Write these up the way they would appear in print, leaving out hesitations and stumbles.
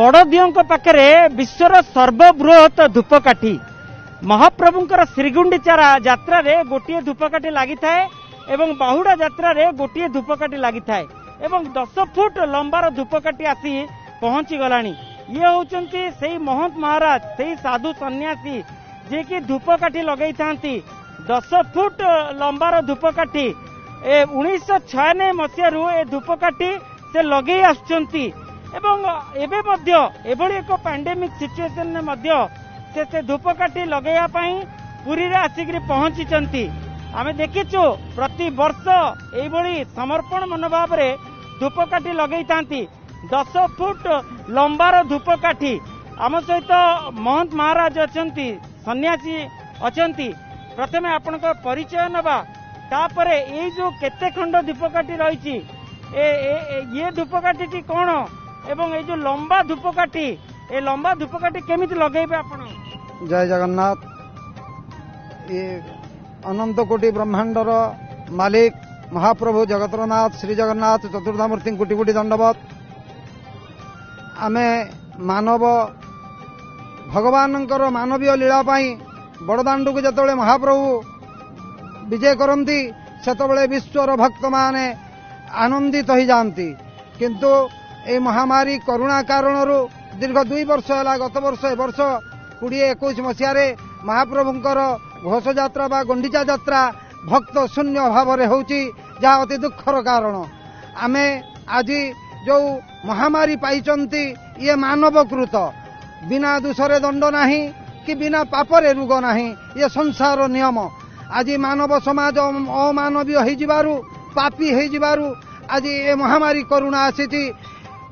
बड़दियों पाखे विश्वर सर्वबृहत धूपकाठी महाप्रभुंकर श्रीगुंडीचारा यात्रा रे गोटे धूपकाठी लगी थाए एवं बाहुड़ा यात्रा रे गोटे धूपकाठी लगी थाए एवं 10 फुट लंबार धूपकाठी आसी पहुंची गलानी। ये होचंती सेही महंत महाराज सेही साधु सन्यासी जे कि धूपकाठी लगई थांती 10 फुट लंबार धूपकाठी 1996 मसीहारू ए धूपकाठी से लगे आसुचंती एवं एबे मध्य एभली एक पैंडेमिक सिचुएशन ने मध्य से धूपकाठी लगेया पई पुरी रे आसिकरी पहुंची आमे देखिचु प्रति वर्ष एभली समर्पण मनोभाव रे धूपकाठी लगई थांती 10 फुट लंबार धूपकाठी। आम सहित महंत महाराज अछंती सन्यासी अछंती प्रथमे आपनका परिचय नबा तापरे ए जो केते खंड धूपकाठी रहिछि ये धूपकाठी टी कोन एवं ये जो लंबा धूपकाठी ए लंबा धूपकाठी केमिति लगेबे आपण। जय जगन्नाथ। ये अनंत कोटि ब्रह्मांडर मालिक महाप्रभु जगतरनाथ श्री जगन्नाथ चतुर्धामूर्ति कोटि कोटि दंडवत। आमे मानव भगवानंकर मानवीय लीला पाई बड़दाण्ड को जतबले महाप्रभु विजय करती सेतबले विश्वर भक्त माने आनंदित हो जाती किंतु ए महामारी करुणा कारण दीर्घ 2 वर्ष है गत वर्ष ए वर्ष 2021 मसीह महाप्रभुंकर घोष यात्रा बा गुंडीचा यात्रा भक्त शून्य भाव में होची जहाँ अति दुखर कारण। आमे आज जो महामारी पाइचंती ये मानवकृत बिना दोषरे दंड नाही कि बिना पापरे रोग नाही ये संसार नियम। आज मानव समाज अमानवीय हो जिबारु पापी हो जिबारु आज ये महामारी करुणा आसी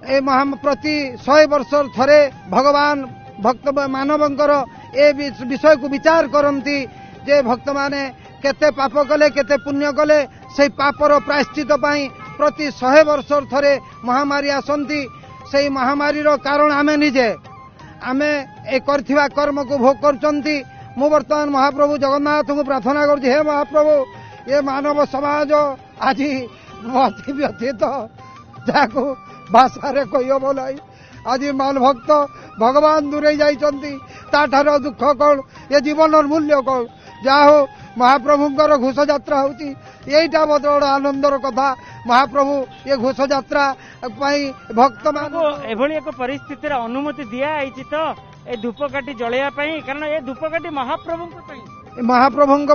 प्रति 100 वर्ष थरे भगवान भक्त मानवंकर ए विषय को विचार करती जे भक्त माने केते पाप कले केते पुण्य कले से पापर प्रायश्चित पाई प्रति 100 वर्ष थरे महामारी आसंती से महामारी रो कारण आमे निजे आमे ए करथिबा कर्म को भोग करचंती। मु वर्तमान महाप्रभु जगन्नाथ को प्रार्थना करछि हे महाप्रभु ये मानव समाज आज अति व्यथित जाको भाषा रे कहियो बोलाई आज मान भक्त भगवान दूरे जाइचंती ताठार दुख कौन ये जीवन मूल्य कौन जाहो महाप्रभुंकर घोष यात्रा होती यहीटा बहुत बड़ आनंदर कथा। महाप्रभु ये घोष यात्रा भक्त मान एभली एक परिस्थिति अनुमति दिया तो ए धूपकाठी जलैया कारण ये धूपकाठी महाप्रभुंक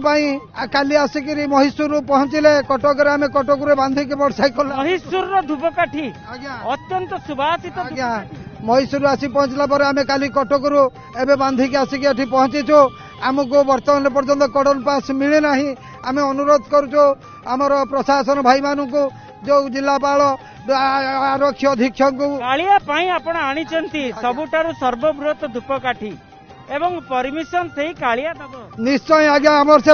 काली आसिक महिषूर पहुंचले कटक आम कटक बांधिक मोटरसाइकल महिषूर धूपकाठी अत्यंत सुभाषित आज्ञा महिषूर आसी पहुंचला पर आम काली कटक एवं बांधिक आसिक एठी पहुंचीचु आमको बर्तमान पर्यंत कड़न पास मिले ना आम अनुरोध करुचु आमर प्रशासन भाई मान को जो जिलापाल आरक्षी अधीक्षक आपण आनी सबुठारु सर्वबृहत धूपकाठी एवं परमिशन से कालिया दब निश्चय आज्ञा आमर से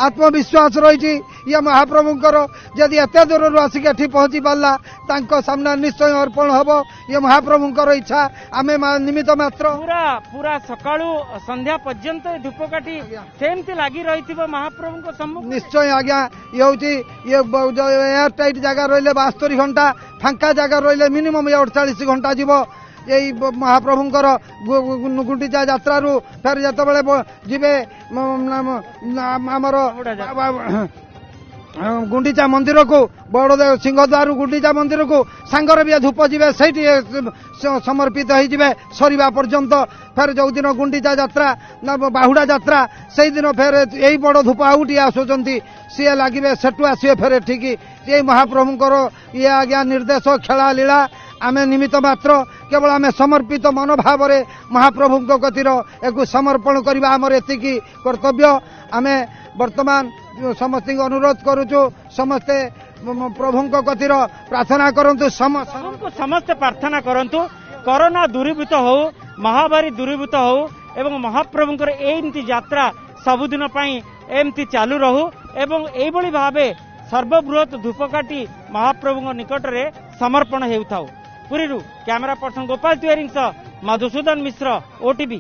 आत्मविश्वास रही ये महाप्रभुंकर जदि एत दूर आसिक एठी पहुंची पारा तांको सामना निश्चय अर्पण हम ये महाप्रभुंकर इच्छा आम निमित्त मात्र पूरा पूरा सकाळु संध्या पर्यंत धूपकाठी सेमती लगी रही महाप्रभु सम्मुख निश्चय आज्ञा ये हूँ ये एयर टाइट जगह रही 72 घंटा फांका जगह रही मिनिमम 48 घंटा जीव यही महाप्रभुंकर गुंडीचा यात्रा फेर जिते जीवे आमर गुंडीचा मंदिर को बड़देव सिंहद्वार गुंडीचा मंदिर को सांगर भी धूप जीवे से समर्पित हो सरीवा पर्यंत फेर जो दिन गुंडीचा यात्रा ना बाहुड़ा यात्रा से दिन फेर यही बड़ धूप आउटी आसुचंती सी लगे सेठू आसवे फेर ठीक ये महाप्रभुंकर ये आज्ञा निर्देश खेला लीला आमे निमित्त मात्र केवल आमे समर्पित मनोभाव रे महाप्रभु गतिर एक समर्पण करबा हमर एतिकी कर्तव्य। आमे वर्तमान समस्त अनुरोध करूछु समस्ते प्रभुंक गतिर प्रार्थना करंतु समस्त प्रार्थना करंतु कोरोना दूरीभूत हो महामारी दूरीभूत हो एवं महाप्रभुंकर एमती यात्रा सबुदिन पई एमती चालू रहू एवं एभली भाबे सर्वबृहत धूपकाठी महाप्रभुंक निकट रे समर्पण हेउथाउ। पुरीरू कैमरा पर्सन गोपाल तिवारी मधुसूदन मिश्र ओटीवी।